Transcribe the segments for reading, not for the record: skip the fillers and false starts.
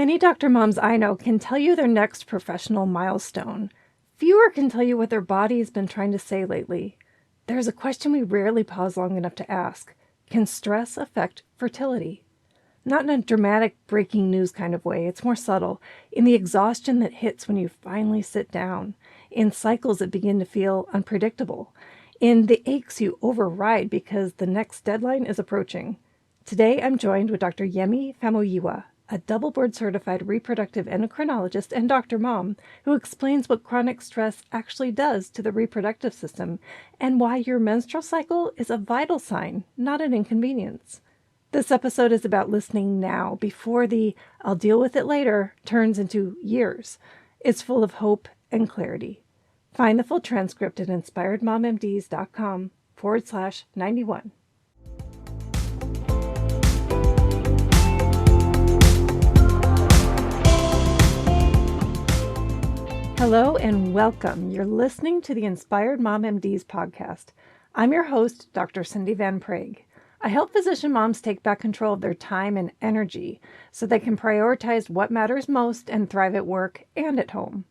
Many doctor moms I know can tell you their next professional milestone. Fewer can tell you what their body has been trying to say lately. There's a question we rarely pause long enough to ask. Can stress affect fertility? Not in a dramatic breaking news kind of way. It's more subtle, in the exhaustion that hits when you finally sit down, in cycles that begin to feel unpredictable, in the aches you override because the next deadline is approaching. Today I'm joined with Dr. Yemi Famuyiwa, a double board certified reproductive endocrinologist and Dr. Mom, who explains what chronic stress actually does to the reproductive system and why your menstrual cycle is a vital sign, not an inconvenience. This episode is about listening now before the "I'll deal with it later" turns into years. It's full of hope and clarity. Find the full transcript at inspiredmommds.com/91. Hello and welcome. You're listening to the Inspired Mom MDs podcast. I'm your host, Dr. Cindy Van Prague. I help physician moms take back control of their time and energy so they can prioritize what matters most and thrive at work and at home.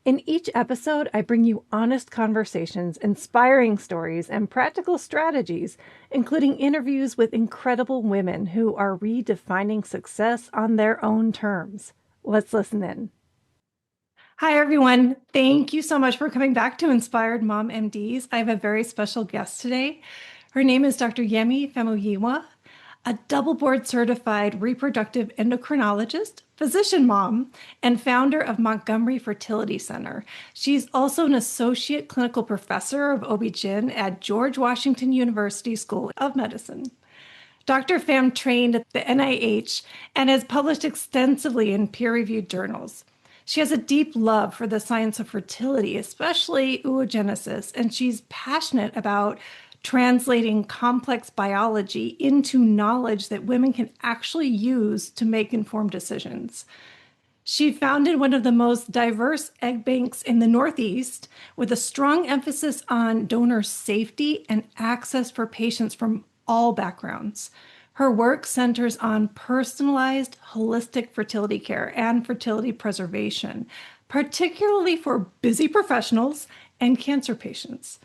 In each episode, I bring you honest conversations, inspiring stories, and practical strategies, including interviews with incredible women who are redefining success on their own terms. Let's listen in. Hi, everyone. Thank you so much for coming back to Inspired Mom MDs. I have a very special guest today. Her name is Dr. Yemi Famuyiwa, a double board certified reproductive endocrinologist, physician mom, and founder of Montgomery Fertility Center. She's also an associate clinical professor of OB-GYN at George Washington University School of Medicine. Dr. Pham trained at the NIH and has published extensively in peer-reviewed journals. She has a deep love for the science of fertility, especially oogenesis, and she's passionate about translating complex biology into knowledge that women can actually use to make informed decisions. She founded one of the most diverse egg banks in the Northeast with a strong emphasis on donor safety and access for patients from all backgrounds. Her work centers on personalized, holistic fertility care and fertility preservation, particularly for busy professionals and cancer patients.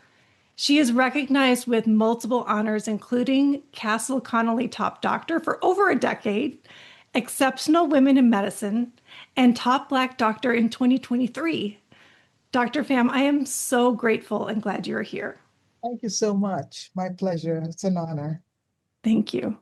She is recognized with multiple honors, including Castle Connolly Top Doctor for over a decade, Exceptional Women in Medicine, and Top Black Doctor in 2023. Dr. Pham, I am so grateful and glad you're here. Thank you so much. My pleasure. It's an honor. Thank you.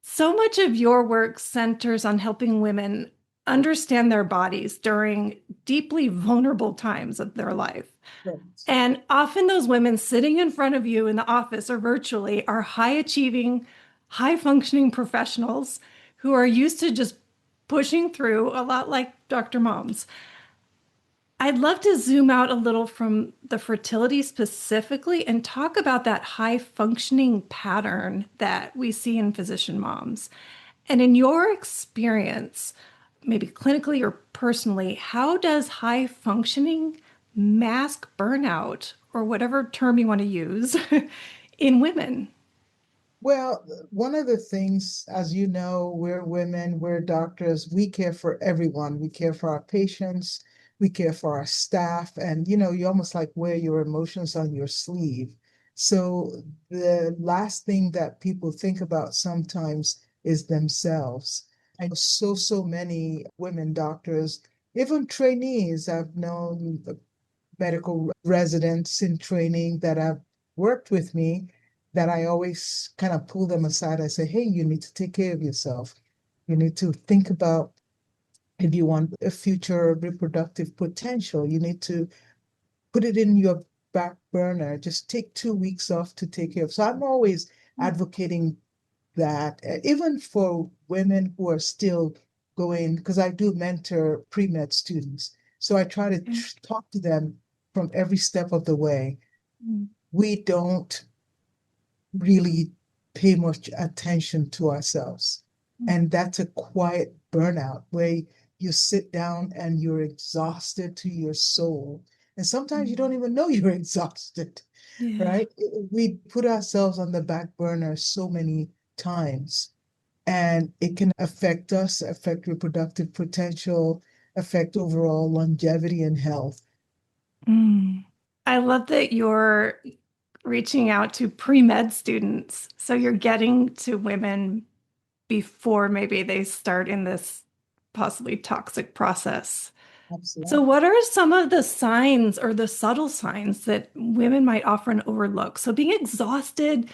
So much of your work centers on helping women understand their bodies during deeply vulnerable times of their life. Right. And often those women sitting in front of you in the office or virtually are high-achieving, high-functioning professionals who are used to just pushing through, a lot like Dr. Moms. I'd love to zoom out a little from the fertility specifically and talk about that high-functioning pattern that we see in physician moms. And in your experience, maybe clinically or personally, how does high-functioning mask burnout, or whatever term you want to use, in women? Well, one of the things, as you know, we're women, we're doctors, we care for everyone. We care for our patients, we care for our staff, and you almost like wear your emotions on your sleeve. So the last thing that people think about sometimes is themselves. I know so many women doctors, even trainees. I've known medical residents in training that have worked with me that I always kind of pull them aside. I say, hey, you need to take care of yourself. You need to think about if you want a future reproductive potential, you need to put it in your back burner. Just take 2 weeks off to take care of. So I'm always advocating that, even for women who are still going, because I do mentor pre-med students. So I try to talk to them from every step of the way. We don't really pay much attention to ourselves. And that's a quiet burnout where you sit down and you're exhausted to your soul. And sometimes you don't even know you're exhausted, right? We put ourselves on the back burner so many times. and it can affect us, affect reproductive potential, affect overall longevity and health. Mm. I love that you're reaching out to pre-med students. So you're getting to women before maybe they start in this possibly toxic process. So, Absolutely. what are some of the signs or the subtle signs that women might often overlook? So, being exhausted,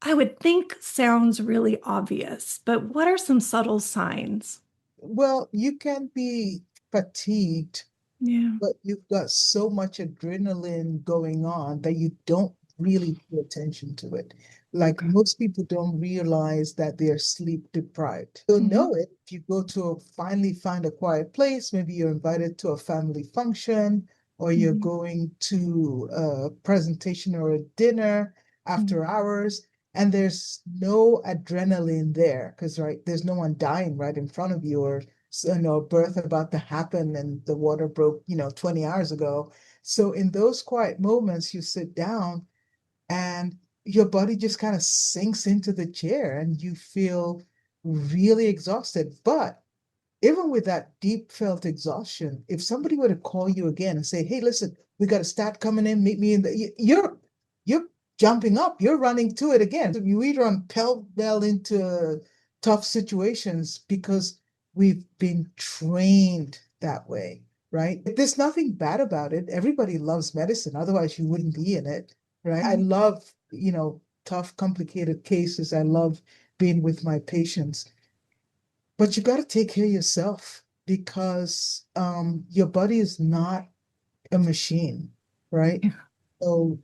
I would think sounds really obvious, but what are some subtle signs? Well, you can be fatigued, Yeah. but you've got so much adrenaline going on that you don't really pay attention to it. Like Okay. most people don't realize that they're sleep deprived. You'll Hmm. know it if you go to finally find a quiet place. Maybe you're invited to a family function, or you're Hmm. going to a presentation or a dinner after Hmm. hours, and there's no adrenaline there because, right, there's no one dying right in front of you, or birth about to happen and the water broke, 20 hours ago. So in those quiet moments, you sit down and your body just kind of sinks into the chair and you feel really exhausted. But even with that deep felt exhaustion, if somebody were to call you again and say, "Hey, listen, we got a stat coming in, meet me in the," you're jumping up, you're running to it again. So we run pell-mell into tough situations because we've been trained that way, right? There's nothing bad about it. Everybody loves medicine, otherwise you wouldn't be in it, right? I love, tough, complicated cases. I love being with my patients. But you got to take care of yourself because your body is not a machine, right? Yeah. So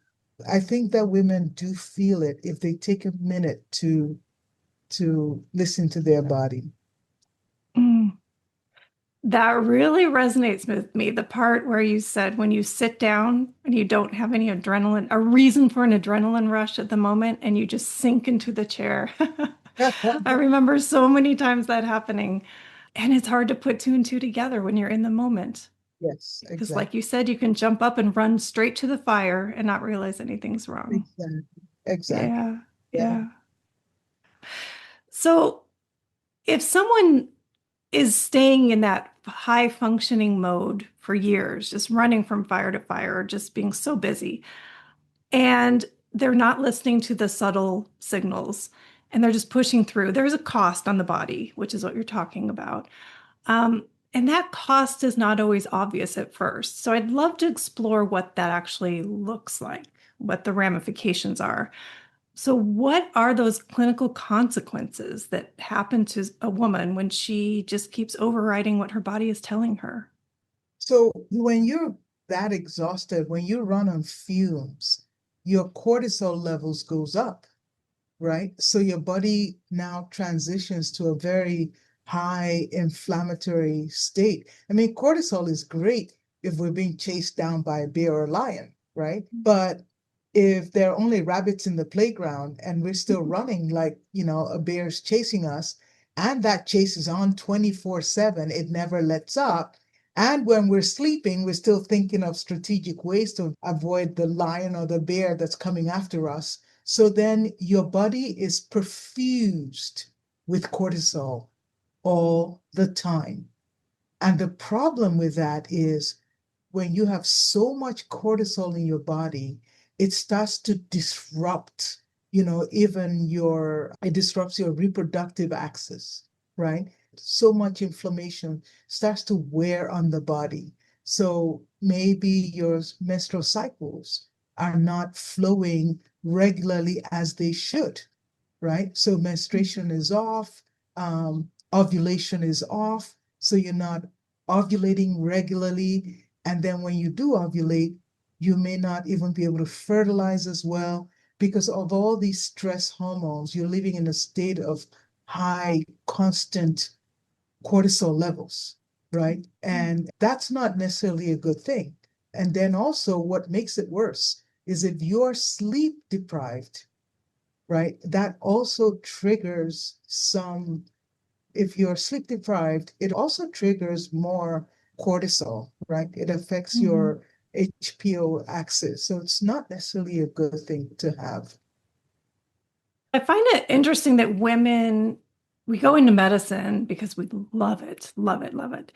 I think that women do feel it if they take a minute to listen to their body. Mm. That really resonates with me. The part where you said when you sit down and you don't have any adrenaline, a reason for an adrenaline rush at the moment, and you just sink into the chair. I remember so many times that happening. And it's hard to put two and two together when you're in the moment. Yes, Because, like exactly. you said, you can jump up and run straight to the fire and not realize anything's wrong. Exactly. Exactly. Yeah. Yeah. Yeah. So, if someone is staying in that high functioning mode for years, just running from fire to fire, or just being so busy, and they're not listening to the subtle signals and they're just pushing through, there's a cost on the body, which is what you're talking about. Um, and that cost is not always obvious at first. So I'd love to explore what that actually looks like, what the ramifications are. So, what are those clinical consequences that happen to a woman when she just keeps overriding what her body is telling her? So when you're that exhausted, when you run on fumes, your cortisol levels goes up, right? So your body now transitions to a very high inflammatory state. I mean, cortisol is great if we're being chased down by a bear or a lion, right? But if there are only rabbits in the playground and we're still running like, a bear's chasing us, and that chase is on 24/7, it never lets up. And when we're sleeping, we're still thinking of strategic ways to avoid the lion or the bear that's coming after us. So then your body is perfused with cortisol all the time. And the problem with that is when you have so much cortisol in your body, it starts to disrupt, it disrupts your reproductive axis, right? So much inflammation starts to wear on the body. So maybe your menstrual cycles are not flowing regularly as they should, right? So menstruation is off, ovulation is off, so you're not ovulating regularly. And then when you do ovulate, you may not even be able to fertilize as well because of all these stress hormones. You're living in a state of high, constant cortisol levels, right? And that's not necessarily a good thing. And then also, what makes it worse is if you're sleep deprived, right? That also triggers if you're sleep deprived, it also triggers more cortisol, right? It affects Mhm. your HPO axis. So it's not necessarily a good thing to have. I find it interesting that women we go into medicine because we love it, love it, love it.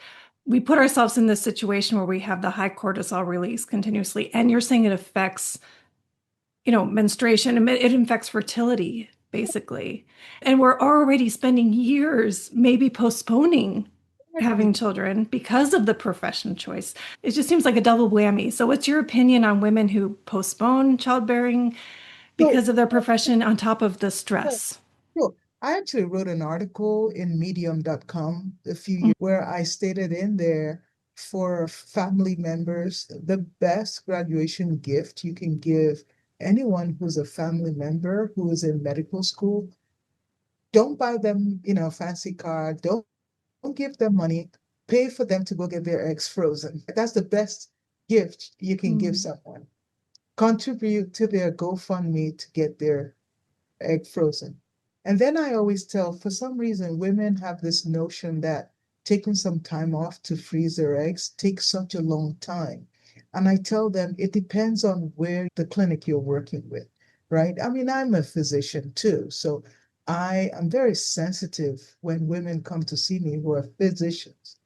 We put ourselves in this situation where we have the high cortisol release continuously. And you're saying it affects, menstruation, and it affects fertility, basically. And we're already spending years maybe postponing having children because of the profession choice. It just seems like a double whammy. So, what's your opinion on women who postpone childbearing So, because of their profession on top of the yeah, stress? sure. I actually wrote an article in medium.com a few Mm, years where I stated in there for family members, the best graduation gift you can give anyone who's a family member who is in medical school. Don't buy them, a fancy car. Don't give them money. Pay for them to go get their eggs frozen. That's the best gift you can give mm, someone. Contribute to their GoFundMe to get their egg frozen. And then I always tell, for some reason, women have this notion that taking some time off to freeze their eggs takes such a long time. And I tell them it depends on where the clinic you're working with, right? I mean, I'm a physician too. So I am very sensitive when women come to see me who are physicians.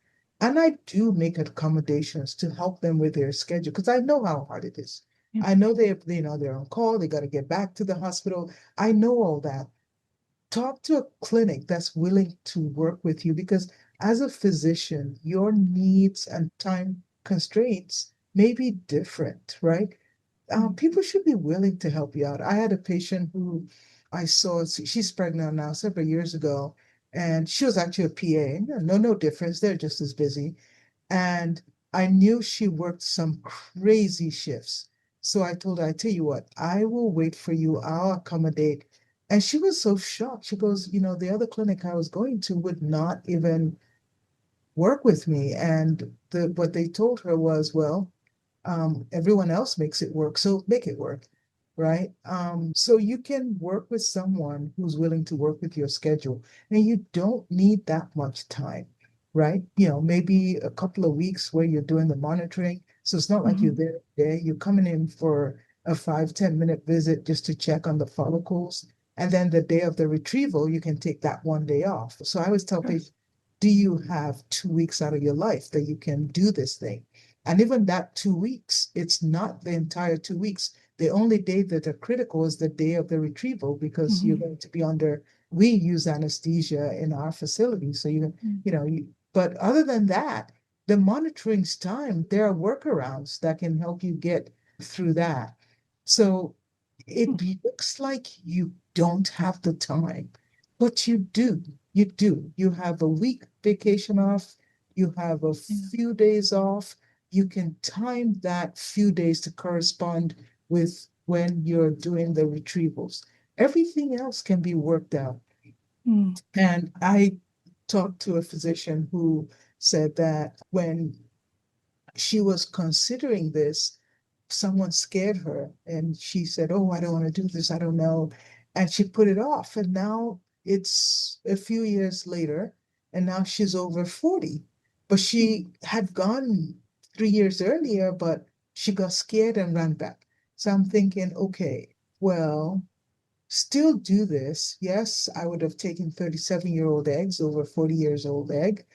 And I do make accommodations to help them with their schedule because I know how hard it is. yeah. I know they're on call, they got to get back to the hospital. I know all that. Talk to a clinic that's willing to work with you because as a physician, your needs and time constraints may be different, right? Mm, People should be willing to help you out. I had a patient who I saw, she's pregnant now several years ago, and she was actually a PA. No difference. They're just as busy. And I knew she worked some crazy shifts. So I told her, I tell you what, I will wait for you. I'll accommodate. And she was so shocked. She goes, the other clinic I was going to would not even work with me. And what they told her was, well, everyone else makes it work, so make it work, right? So you can work with someone who's willing to work with your schedule, and you don't need that much time, right? Maybe a couple of weeks where you're doing the monitoring. So it's not like you're mhm. there. You're coming in for a 5, 10 minute visit just to check on the follicles. And then the day of the retrieval, you can take that one day off. So I always tell Sure. patients, do you have 2 weeks out of your life that you can do this thing? And even that 2 weeks, it's not the entire 2 weeks. The only day that are critical is the day of the retrieval because you're Mhm, going to be under, we use anesthesia in our facility. So mm, but other than that, the monitoring's time, there are workarounds that can help you get through that. So it mm, looks like you don't have the time, but you do. You do. You have a week vacation off, you have a yeah. few days off. You can time that few days to correspond with when you're doing the retrievals. Everything else can be worked out. Mm, And I talked to a physician who said that when she was considering this, someone scared her and she said, oh, I don't want to do this. I don't know. And she put it off. And now it's a few years later, and now she's over 40. But mm, she had gone 3 years earlier, but she got scared and ran back. So I'm thinking, okay, well, still do this. Yes, I would have taken 37-year-old eggs over 40 years old egg.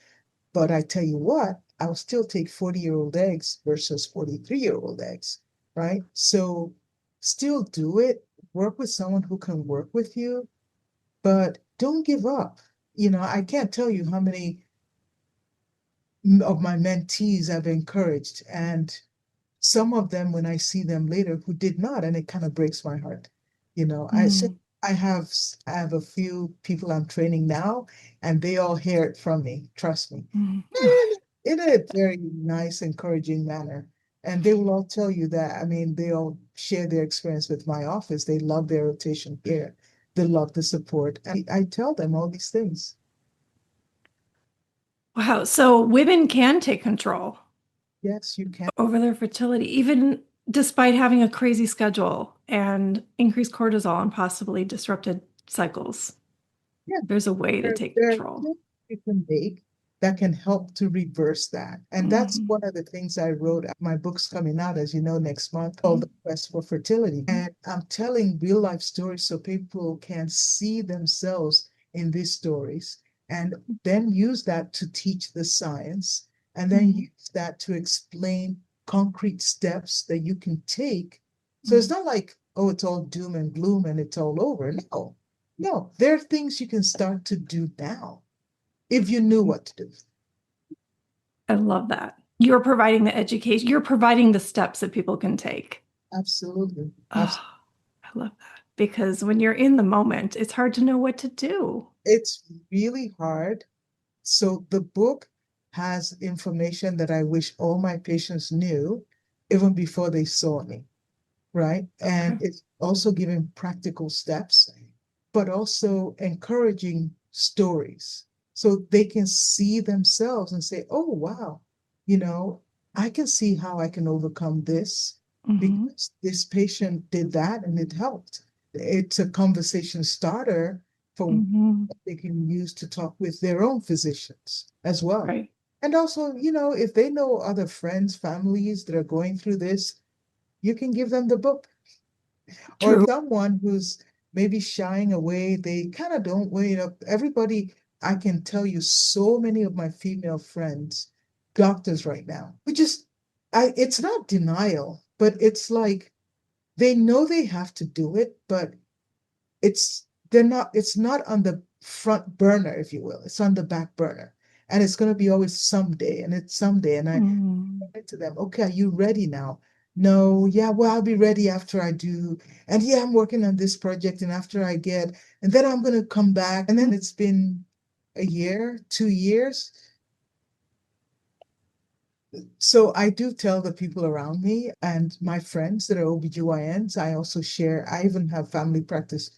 But I tell you what, I'll still take 40-year-old eggs versus 43-year-old eggs, right? So still do it, work with someone who can work with you, but don't give up. I can't tell you how many of my mentees I've encouraged, and some of them when I see them later who did not, and it kind of breaks my heart. mm, I have a few people I'm training now, and they all hear it from me. Trust me, mm. in a very nice, encouraging manner. And they will all tell you that. I mean, they all share their experience with my office. They love their rotation care. They love the support. And I tell them all these things. Wow. So women can take control Yes, you can. over their fertility, even despite having a crazy schedule and increased cortisol and possibly disrupted cycles. Yeah, There's a way to take there are control. things you can make that can help to reverse that. And that's Mhm, one of the things I wrote. My book's coming out, as you know, next month called mhm, The Quest for Fertility. And I'm telling real life stories so people can see themselves in these stories, and then use that to teach the science, and then Mhm. use that to explain concrete steps that you can take. So it's Mhm. not like, oh, it's all doom and gloom and it's all over. No, no, there are things you can start to do now if you knew what to do. I love that. You're providing the education, you're providing the steps that people can take. Absolutely. Oh, I love that. Because when you're in the moment, it's hard to know what to do. It's really hard. So the book has information that I wish all my patients knew even before they saw me, right? And Okay. it's also giving practical steps, but also encouraging stories so they can see themselves and say, oh, wow, you know, I can see how I can overcome this Mm-hmm. because this patient did that and it helped. It's a conversation starter for Mm-hmm. what they can use to talk with their own physicians as well. Right. And also, if they know other friends, families that are going through this, you can give them the book. Or True. someone who's maybe shying away, they kind of don't wait up. Everybody, I can tell you so many of my female friends, doctors right now, it's not denial, but it's like they know they have to do it, but it's not on the front burner, if you will. It's on the back burner. And it's going to be always someday, and it's someday. And I Mm. said to them, okay, are you ready now? No, yeah, well, I'll be ready after I do. And yeah, I'm working on this project, and after I get, and then I'm going to come back. And then it's been a year, 2 years. So I do tell the people around me and my friends that are OBGYNs, I also share, I even have family practice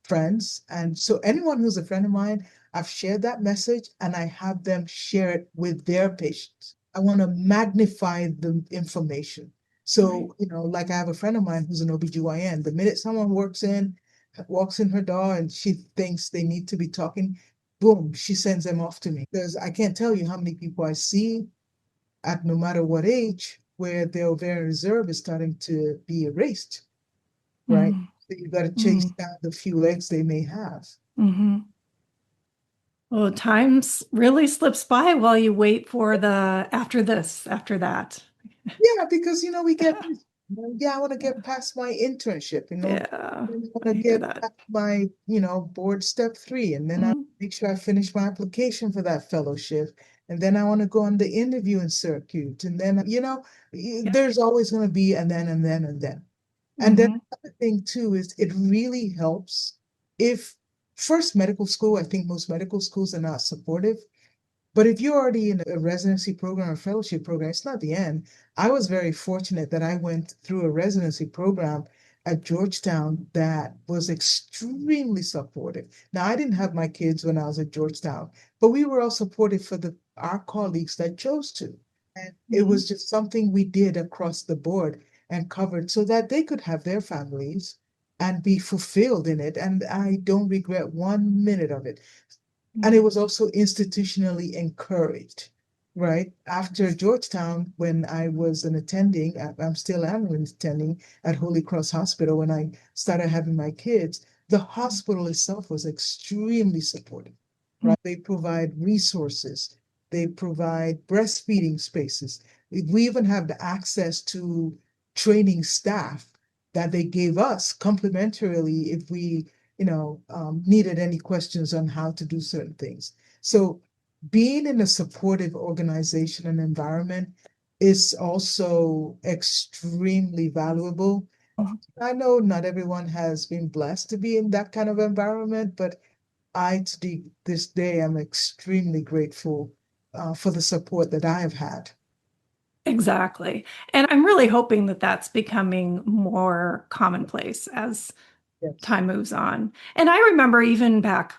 friends. And so anyone who's a friend of mine, I've shared that message and I have them share it with their patients. I want to magnify the information. Right. So, like I have a friend of mine who's an OBGYN. The minute someone walks in her door and she thinks they need to be talking, boom, she sends them off to me. Because I can't tell you how many people I see at no matter what age where their ovarian reserve is starting to be erased, right? Mm. So you've got to chase Mm. down the few eggs they may have. Mm-hmm. Well, time really slips by while you wait for the after this, after that. Yeah, because we get, yeah, I want to get past my internship, Yeah, then I want I to hear get that. past my, board step 3, and then I Mm. make sure I finish my application for that fellowship. And then I want to go on the interviewing circuit. And then, Yeah. there's always going to be and then and then and then. And then Mm-hmm. another thing too is it really helps if first medical school, I think most medical schools are not supportive. But if you're already in a residency program or fellowship program, it's not the end. I was very fortunate that I went through a residency program at Georgetown that was extremely supportive. Now, I didn't have my kids when I was at Georgetown, but we were all supportive for our colleagues that chose to. And it Mm-hmm. was just something we did across the board and covered so that they could have their families and be fulfilled in it. And I don't regret 1 minute of it. And it was also institutionally encouraged, right? After Georgetown, when I was an attending, I'm still am an attending at Holy Cross Hospital when I started having my kids, the hospital itself was extremely supportive, right? They provide resources, they provide breastfeeding spaces. We even have the access to training staff that they gave us complimentarily if we needed any questions on how to do certain things. So being in a supportive organization and environment is also extremely valuable. Mm-hmm. I know not everyone has been blessed to be in that kind of environment, but this day, I'm extremely grateful for the support that I have had. Exactly. And I'm really hoping that that's becoming more commonplace as Yes. time moves on. And I remember even back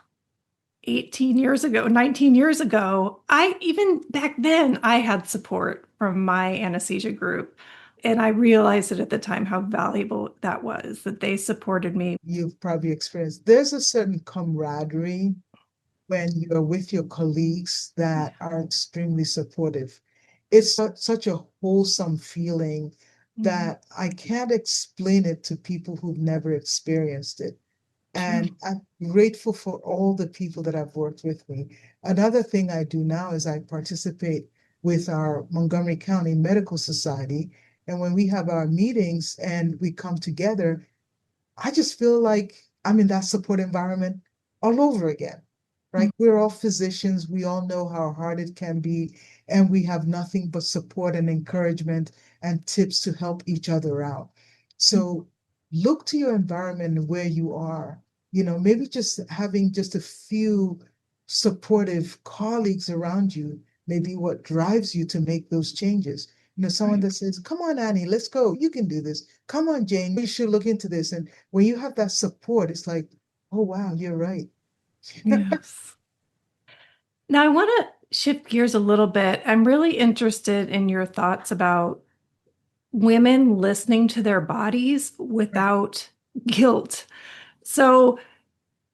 18 years ago, 19 years ago, even back then, I had support from my anesthesia group. And I realized it at the time how valuable that was, that they supported me. You've probably experienced, there's a certain camaraderie when you're with your colleagues that are extremely supportive. It's such a wholesome feeling Mhm. that I can't explain it to people who've never experienced it. True. And I'm grateful for all the people that I've worked with me. Another thing I do now is I participate with our Montgomery County Medical Society. And when we have our meetings and we come together, I just feel like I'm in that support environment all over again, right? We're all physicians. We all know how hard it can be, and we have nothing but support and encouragement and tips to help each other out. So look to your environment and where you are. Maybe just having just a few supportive colleagues around you may be what drives you to make those changes. Someone Right. that says, "Come on, Annie, let's go. You can do this. Come on, Jane, you should look into this." And when you have that support, it's like, oh, wow, you're right. Yes. Now I want to shift gears a little bit. I'm really interested in your thoughts about women listening to their bodies Right. without guilt. So,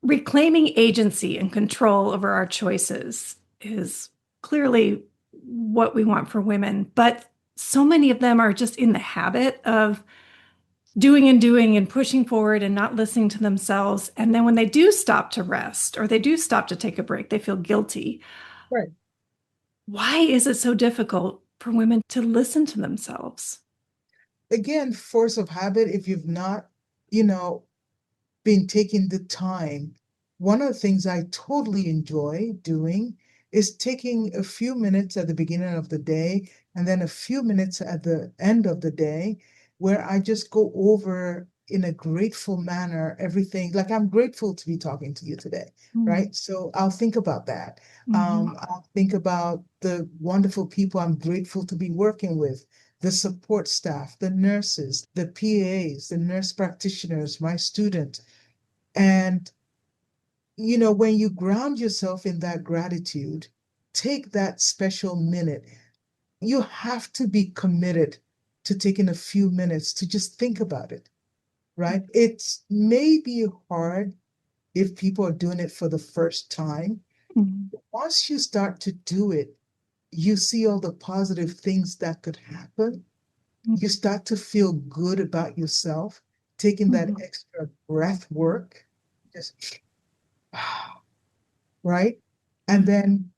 reclaiming agency and control over our choices is clearly what we want for women, but so many of them are just in the habit of doing and pushing forward and not listening to themselves. And then when they do stop to rest or they do stop to take a break, they feel guilty. Right. Why is it so difficult for women to listen to themselves? Again, force of habit, if you've not, you know, been taking the time. One of the things I totally enjoy doing is taking a few minutes at the beginning of the day and then a few minutes at the end of the day where I just go over in a grateful manner everything. Like I'm grateful to be talking to you today, Mm-hmm. right? So I'll think about that. Mm-hmm. I'll think about the wonderful people I'm grateful to be working with, the support staff, the nurses, the PAs, the nurse practitioners, my student. And, when you ground yourself in that gratitude, take that special minute. You have to be committed to taking a few minutes to just think about it, right? It's maybe hard if people are doing it for the first time. Mm-hmm. Once you start to do it, you see all the positive things that could happen. You start to feel good about yourself, taking that Mm-hmm. extra breath work. Just right? And Mm-hmm. then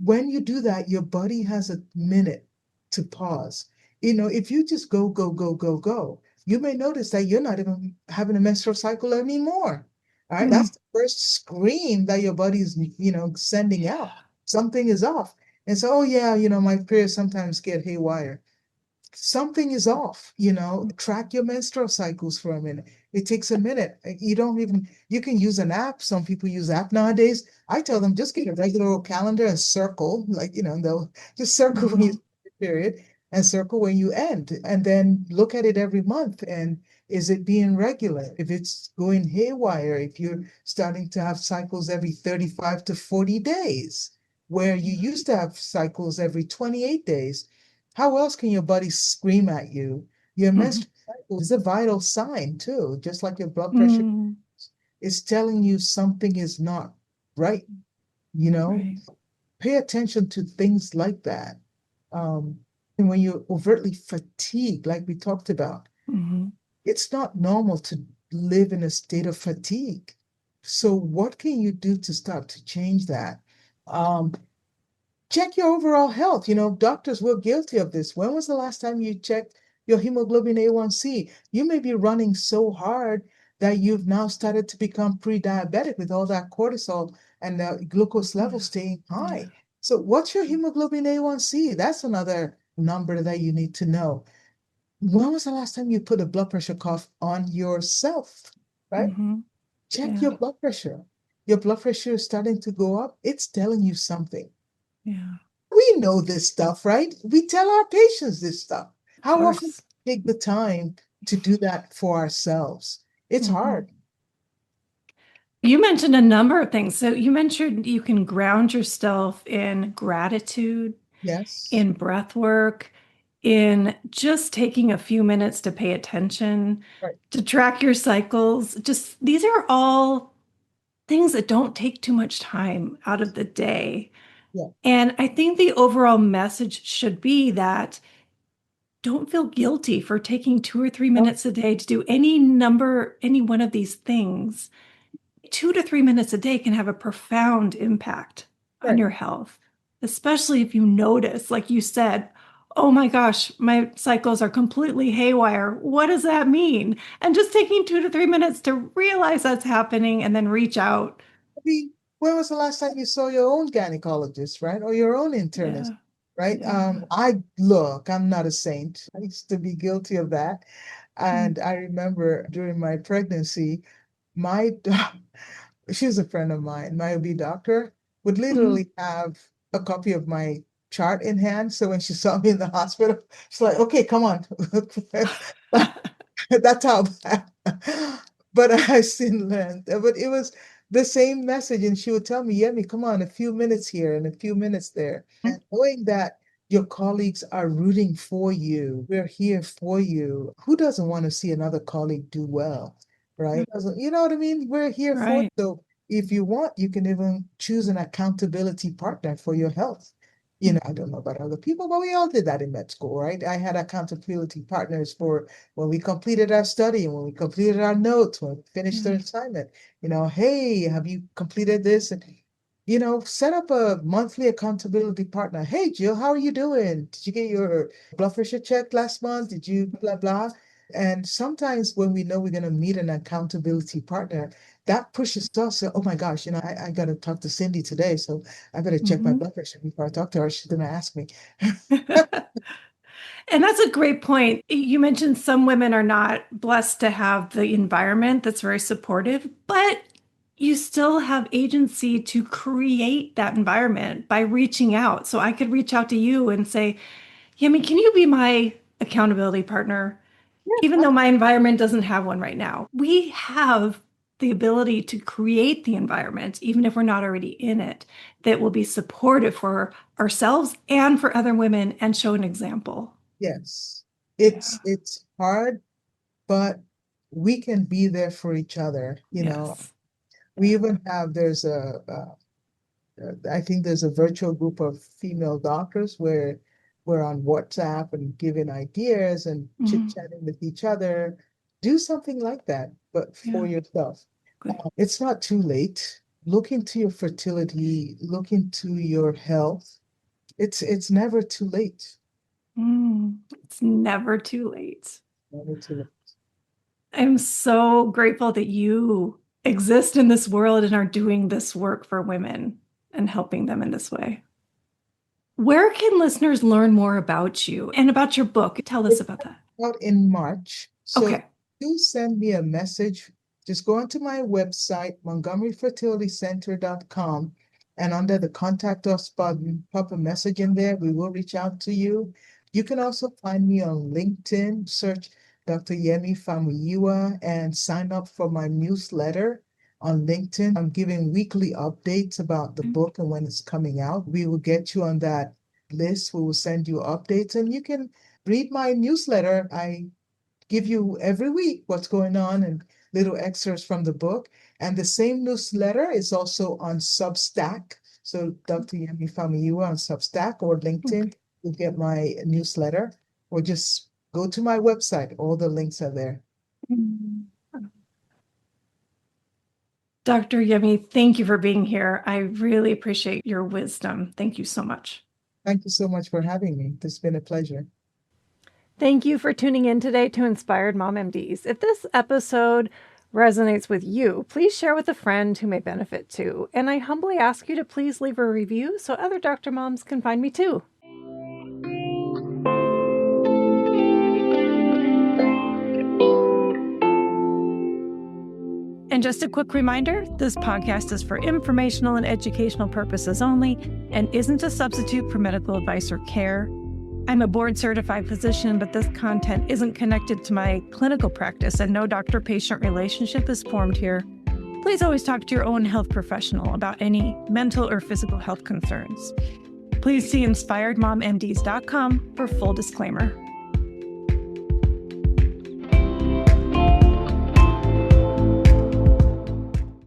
when you do that, your body has a minute to pause. If you just go, go, go, go, go, you may notice that you're not even having a menstrual cycle anymore. All right. Mm-hmm. That's the first scream that your body's, sending out. Something is off. And so, oh yeah, my periods sometimes get haywire. Something is off. Track your menstrual cycles for a minute. It takes a minute. You can use an app. Some people use app nowadays. I tell them just get a regular old calendar and circle, like, they'll just circle when you Mm-hmm. start the period and circle when you end, and then look at it every month. And is it being regular? If it's going haywire, if you're starting to have cycles every 35 to 40 days, where you used to have cycles every 28 days, how else can your body scream at you? Your Mm-hmm. menstrual cycle is a vital sign too, just like your blood pressure Mm-hmm. is telling you something is not right. You know, Right. Pay attention to things like that. And when you're overtly fatigued, like we talked about, Mm-hmm. it's not normal to live in a state of fatigue. So, what can you do to start to change that? Um, Check your overall health. Doctors were guilty of this. When was the last time you checked your hemoglobin A1C? You may be running so hard that you've now started to become pre-diabetic with all that cortisol and the glucose level Yeah. staying Yeah. high. So what's your hemoglobin A1C? That's another number that you need to know. When was the last time you put a blood pressure cuff on yourself, right? Mm-hmm. Check Yeah. your blood pressure. Your blood pressure is starting to go up. It's telling you something. Yeah. We know this stuff, right? We tell our patients this stuff. Of How often course. take the time to do that for ourselves? It's Mm-hmm. hard. You mentioned a number of things. So you mentioned you can ground yourself in gratitude, Yes. in breath work, in just taking a few minutes to pay attention, Right. to track your cycles. Just these are all things that don't take too much time out of the day. Yeah. And I think the overall message should be that don't feel guilty for taking 2 or 3 Oh, minutes a day to do any one of these things. 2 to 3 minutes a day can have a profound impact on Right. your health, especially if you notice, like you said, oh my gosh, my cycles are completely haywire. What does that mean? And just taking 2 to 3 minutes to realize that's happening and then reach out. I mean, when was the last time you saw your own gynecologist, right? Or your own internist, Yeah. right? Yeah. I'm not a saint. I used to be guilty of that. Mm. And I remember during my pregnancy, my she was a friend of mine, my OB doctor, would Mhm. literally have a copy of my chart in hand. So when she saw me in the hospital, she's like, okay, come on. That's how bad. But I soon learned. But it was the same message. And she would tell me, Yemi, come on, a few minutes here and a few minutes there. And knowing that your colleagues are rooting for you, we're here for you. Who doesn't want to see another colleague do well? Right? You know what I mean? We're here for Right. you. So if you want, you can even choose an accountability partner for your health. You know, I don't know about other people, but we all did that in med school, right? I had accountability partners for when we completed our study and when we completed our notes, when we finished the Yeah. assignment. You know, hey, have you completed this? And set up a monthly accountability partner. Hey, Jill, how are you doing? Did you get your blood pressure checked last month? Did you blah blah? And sometimes when we know we're going to meet an accountability partner, that pushes us. Oh my gosh, I got to talk to Cindy today, so I better check my Mhm. blood pressure before I talk to her. She's going to ask me. And that's a great point. You mentioned some women are not blessed to have the environment that's very supportive, but you still have agency to create that environment by reaching out. So I could reach out to you and say, Yemi, can you be my accountability partner? Even Yeah, though my environment doesn't have one right now, we have the ability to create the environment, even if we're not already in it, that will be supportive for ourselves and for other women and show an example. yes. Yeah. It's hard, but we can be there for each other. Yes. We Yeah. even have I think there's a virtual group of female doctors where we're on WhatsApp and giving ideas and Mhm. chit-chatting with each other. Do something like that, but for Yeah. yourself. Good. It's not too late. Look into your fertility, look into your health. It's never too late. It's never too late. Never too late. I'm so grateful that you exist in this world and are doing this work for women and helping them in this way. Where can listeners learn more about you and about your book? Tell us It's about that. out in March. So Okay. do send me a message. Just go onto my website, montgomeryfertilitycenter.com, and under the contact us button, pop a message in there. We will reach out to you. You can also find me on LinkedIn, search Dr. Yemi Famuyiwa, and sign up for my newsletter on LinkedIn. I'm giving weekly updates about the book and when it's coming out. We will get you on that list. We will send you updates, and you can read my newsletter. I give you every week what's going on and little excerpts from the book. And the same newsletter is also on Substack. So Dr. Yemi Famuyiwa on Substack or LinkedIn, Okay. you'll get my newsletter, or just go to my website. All the links are there. Dr. Yemi, thank you for being here. I really appreciate your wisdom. Thank you so much. Thank you so much for having me. It's been a pleasure. Thank you for tuning in today to Inspired Mom MDs. If this episode resonates with you, please share with a friend who may benefit too. And I humbly ask you to please leave a review so other Dr. Moms can find me too. And just a quick reminder, this podcast is for informational and educational purposes only and isn't a substitute for medical advice or care. I'm a board-certified physician, but this content isn't connected to my clinical practice and no doctor-patient relationship is formed here. Please always talk to your own health professional about any mental or physical health concerns. Please see inspiredmommds.com for full disclaimer.